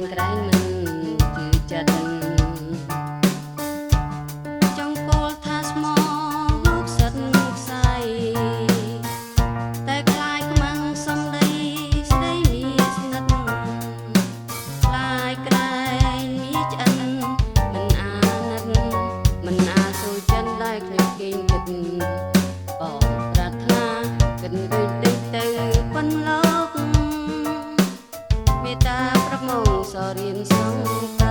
ងក្រែងមិនជឿចិត្តចង់ពោលថាស្មោមុខសិតខ្សែតែខ្លាយខ្មាំងសំដីស្ដីមានស្និទ្ធខ្លាយក្រែងមានឆ្អិនមិនអាណិតមិនអាសូរចិនដែលឃ្លៀងគេងគិតបងប្រាថ្នាគិតដូចតិចទៅប៉ុនលោកមេតាប្រមងសរៀនសង